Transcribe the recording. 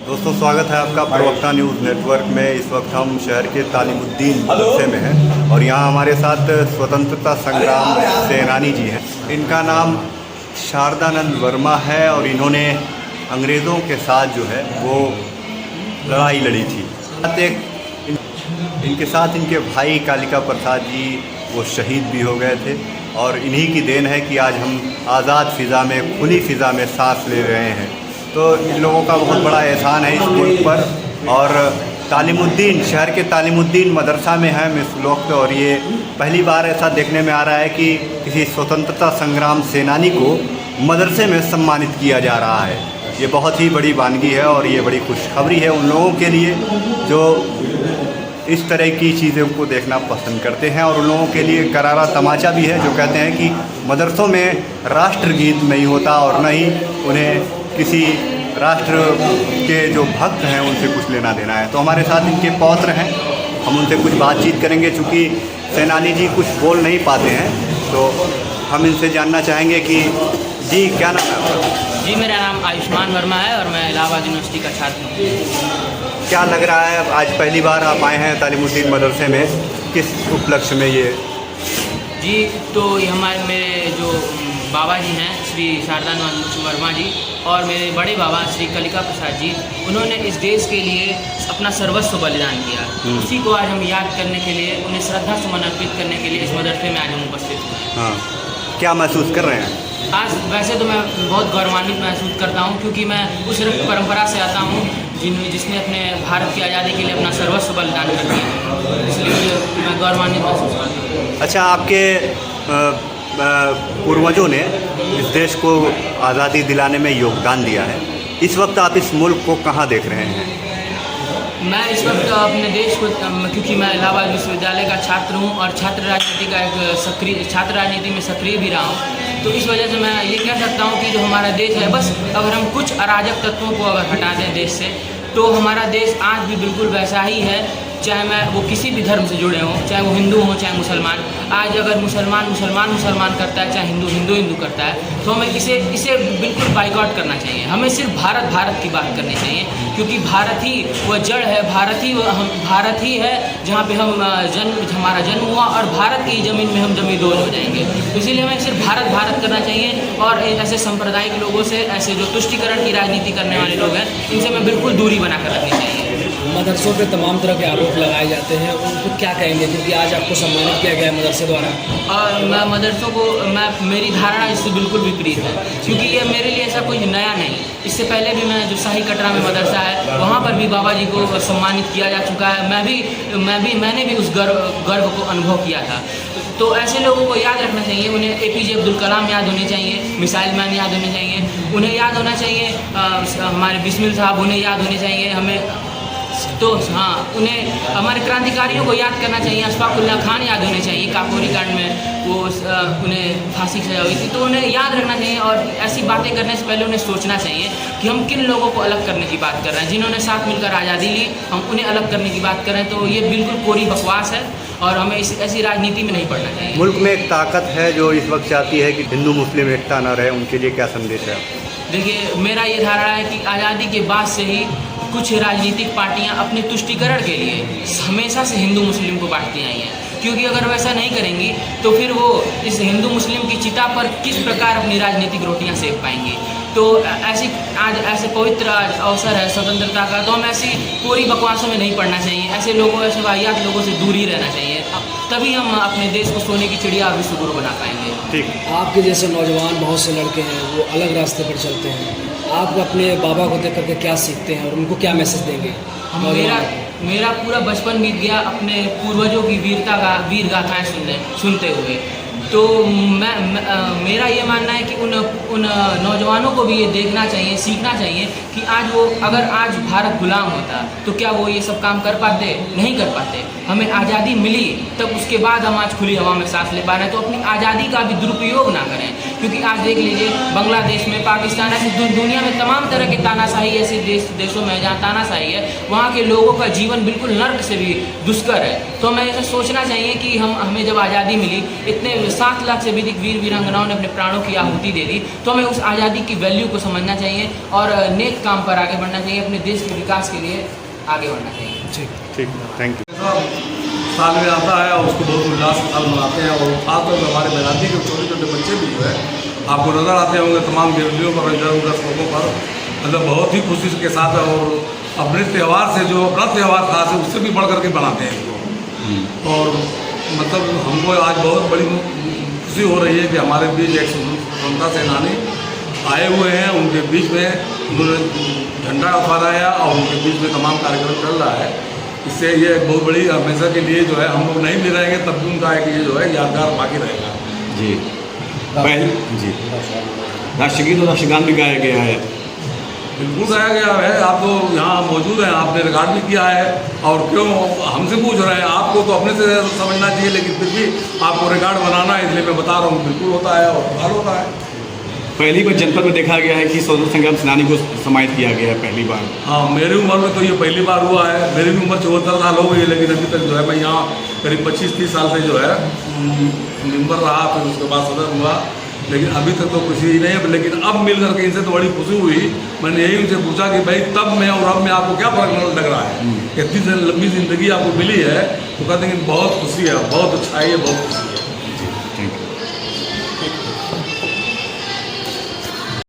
दोस्तों, स्वागत है आपका प्रवक्ता न्यूज़ नेटवर्क में। इस वक्त हम शहर के तालिमुद्दीन मदरसे में हैं और यहाँ हमारे साथ स्वतंत्रता संग्राम सेनानी जी हैं। इनका नाम शारदानंद वर्मा है और इन्होंने अंग्रेज़ों के साथ जो है वो लड़ाई लड़ी थी। इनके साथ इनके भाई कालिका प्रसाद जी वो शहीद भी हो गए थे और इन्हीं की देन है कि आज हम आज़ाद फ़िज़ा में, खुली फ़िज़ा में सांस ले रहे हैं। तो इन लोगों का बहुत बड़ा एहसान है इस मुल्क पर। और तालिमुद्दीन, शहर के तालिमुद्दीन मदरसा में है इस वक्त, और ये पहली बार ऐसा देखने में आ रहा है कि किसी स्वतंत्रता संग्राम सेनानी को मदरसे में सम्मानित किया जा रहा है। ये बहुत ही बड़ी वानगी है और ये बड़ी खुशखबरी है उन लोगों के लिए जो इस तरह की चीज़ों को देखना पसंद करते हैं, और उन लोगों के लिए करारा तमाचा भी है जो कहते हैं कि मदरसों में राष्ट्रगीत नहीं होता और न ही उन्हें किसी राष्ट्र के जो भक्त हैं उनसे कुछ लेना देना है। तो हमारे साथ इनके पौत्र हैं, हम उनसे कुछ बातचीत करेंगे। चूँकि सेनानी जी कुछ बोल नहीं पाते हैं तो हम इनसे जानना चाहेंगे कि जी क्या नाम है आपका? जी, मेरा नाम आयुष्मान वर्मा है और मैं इलाहाबाद यूनिवर्सिटी का छात्र हूँ। क्या लग रहा है, आज पहली बार आप आए हैं तालिमुद्दीन मदरसे में, किस उपलक्ष्य में ये? जी, तो ये मेरे जो बाबा जी हैं श्री शारदानंद वर्मा जी और मेरे बड़े बाबा श्री कलिका प्रसाद जी, उन्होंने इस देश के लिए अपना सर्वस्व बलिदान किया। उसी को आज हम याद करने के लिए, उन्हें श्रद्धा सुमन अर्पित करने के लिए इस मदरसे में आज हम उपस्थित हुए। हाँ, क्या महसूस कर रहे हैं आज? वैसे तो मैं बहुत गौरवान्वित महसूस करता हूँ क्योंकि मैं उस रक्त परंपरा से आता हूँ जिसने अपने भारत की आज़ादी के लिए अपना सर्वस्व बलिदान कर दिया, इसलिए मैं गौरवान्वित महसूस करता हूँ। अच्छा, आपके पूर्वजों ने इस देश को आज़ादी दिलाने में योगदान दिया है। इस वक्त आप इस मुल्क को कहाँ देख रहे हैं? मैं इस वक्त अपने देश को, क्योंकि मैं इलाहाबाद विश्वविद्यालय का छात्र हूँ और छात्र राजनीति का एक सक्रिय छात्र राजनीति में सक्रिय भी रहा हूँ, तो इस वजह से मैं ये कह सकता हूँ कि जो हमारा देश है, बस अगर हम कुछ अराजक तत्वों को अगर हटा दें देश से, तो हमारा देश आज भी बिल्कुल वैसा ही है। चाहे वो किसी भी धर्म से जुड़े हों, चाहे वो हिंदू हों चाहे मुसलमान। आज अगर मुसलमान करता है, चाहे हिंदू करता है, तो हमें इसे बिल्कुल बाइकआउट करना चाहिए। हमें सिर्फ भारत की बात करनी चाहिए, क्योंकि भारत ही वह जड़ है, भारत ही है जहाँ पे हमारा जन्म हुआ, और भारत की ज़मीन में हम जमींदोज हो जाएंगे। तो इसीलिए हमें सिर्फ भारत करना चाहिए, और ऐसे सांप्रदायिक लोगों से, ऐसे जो तुष्टिकरण की राजनीति करने वाले लोग हैं, इनसे हमें बिल्कुल दूरी बनाकर रखनी चाहिए। मदरसों पे तमाम तरह के आरोप लगाए जाते हैं, उनको क्या कहेंगे, क्योंकि आज आपको सम्मानित किया गया है मदरसे द्वारा? और मैं मदरसों को, मेरी धारणा इससे बिल्कुल विपरीत है, क्योंकि ये मेरे लिए ऐसा कोई नया नहीं। इससे पहले भी मैं जो शाही कटरा में मदरसा है, वहाँ पर भी बाबा जी को सम्मानित किया जा चुका है। मैंने भी उस गर्व को अनुभव किया था। तो ऐसे लोगों को याद रखना चाहिए। उन्हें APJ अब्दुल कलाम याद होने चाहिए, मिसाइल मैन याद होने चाहिए, उन्हें याद होना चाहिए, हमारे बिस्मिल साहब उन्हें याद होने चाहिए। हमें तो हाँ, उन्हें हमारे क्रांतिकारियों को याद करना चाहिए। अशफाकुल्लाह खान याद होने चाहिए, काकोरी कांड में वो उन्हें फांसी की सजा हुई थी, तो उन्हें याद रखना चाहिए। और ऐसी बातें करने से पहले उन्हें सोचना चाहिए कि हम किन लोगों को अलग करने की बात कर रहे हैं। जिन्होंने साथ मिलकर आज़ादी ली, हम उन्हें अलग करने की बात कर रहे हैं, तो ये बिल्कुल कोरी बकवास है और हमें ऐसी राजनीति में नहीं पड़ना चाहिए। मुल्क में एक ताकत है जो इस वक्त चाहती है कि हिंदू मुस्लिम एकता न रहे, उनके लिए क्या संदेश है? देखिए, मेरा ये धारणा है कि आज़ादी के बाद से ही कुछ राजनीतिक पार्टियां अपने तुष्टीकरण के लिए हमेशा से हिंदू मुस्लिम को बांटती आई हैं, क्योंकि अगर वैसा नहीं करेंगी तो फिर वो इस हिंदू मुस्लिम की चिता पर किस प्रकार अपनी राजनीतिक रोटियां सेक पाएंगी। तो आज ऐसे पवित्र अवसर है स्वतंत्रता का, तो हम ऐसी पूरी बकवासों में नहीं पड़ना चाहिए। ऐसे वाहियात लोगों से दूर ही रहना चाहिए, तभी हम अपने देश को सोने की चिड़िया और विश्व गुरु बना पाएंगे। ठीक। आपके जैसे नौजवान बहुत से लड़के हैं, वो अलग रास्ते पर चलते हैं। आप अपने बाबा को देख करके क्या सीखते हैं और उनको क्या मैसेज देंगे? मेरा पूरा बचपन बीत गया अपने पूर्वजों की वीर गाथाएँ सुनते हुए। तो मेरा ये मानना है कि उन नौजवानों को भी ये देखना चाहिए, सीखना चाहिए कि अगर आज भारत गुलाम होता तो क्या वो ये सब काम कर पाते? नहीं कर पाते। हमें आज़ादी मिली, तब उसके बाद हम आज खुली हवा में सांस ले पा रहे हैं। तो अपनी आज़ादी का भी दुरुपयोग ना करें, क्योंकि आज देख लीजिए बांग्लादेश में, पाकिस्तान, ऐसे दुनिया में तमाम तरह की तानाशाही ऐसे देशों में जहाँ तानाशाही है, वहाँ के लोगों का जीवन बिल्कुल नर्क से भी दुष्कर है। तो हमें ऐसा सोचना चाहिए कि हमें जब आज़ादी मिली, इतने 7 लाख से अधिक वीर वीरांगनाओं ने अपने प्राणों की आहुति दे दी, तो हमें उस आज़ादी की वैल्यू को समझना चाहिए और नेक काम पर आगे बढ़ना चाहिए, अपने देश के विकास के लिए आगे बढ़ना चाहिए। ठीक, थैंक यू। साल में आता है और उसको बहुत उल्लास के साथ मनाते हैं। और खासतौर पर हमारे मैदानी के छोटे छोटे बच्चे भी जो है आपको नज़र आते होंगे तमाम गिरलियों पर, इधर उधर सड़कों पर, मतलब बहुत ही खुशी के साथ और अपने त्यौहार से जो अपना त्यौहार खास है उससे भी बढ़ करके बनाते हैं इसको। और मतलब हमको आज बहुत बड़ी खुशी हो रही है कि हमारे बीच एक स्वतंत्रता सेनानी आए हुए हैं, उनके बीच में उन्होंने झंडा फहराया और उनके बीच में तमाम कार्यक्रम चल रहा है। इससे ये एक बहुत बड़ी हमेशा के लिए जो है हम लोग नहीं भी रहेंगे तब भी उनका एक ये जो है यादगार बाकी रहेगा। जी जी राष्ट्रगीत और राष्ट्रगान भी गाया गया है। बिल्कुल गाया गया है। आप तो यहाँ मौजूद हैं, आपने रिकॉर्ड भी किया है और क्यों हमसे पूछ रहे हैं? आपको तो अपने से समझना चाहिए, लेकिन फिर भी आपको रिकॉर्ड बनाना है, इसलिए मैं बता रहा हूँ बिल्कुल होता है और बार होता है। पहली बार जनपद में देखा गया है कि स्वतंत्रता संग्राम सेनानी को सम्मानित किया गया है पहली बार। हाँ, मेरी उम्र में तो ये पहली बार हुआ है। मेरी भी उम्र 74 साल हो गई है, लेकिन अभी तक जो है मैं यहाँ करीब 25-30 साल से जो है मेंबर रहा, फिर उसके बाद सदस्य हुआ, लेकिन अभी तक तो कुछ ही नहीं है। लेकिन अब मिल करके इनसे तो बड़ी खुशी हुई। मैंने यही उनसे पूछा कि भाई तब में और अब में आपको क्या फर्क लग रहा है? इतनी लंबी ज़िंदगी आपको मिली है, तो कहते हैं कि बहुत खुशी है, बहुत अच्छा है, बहुत खुशी है। Thank you.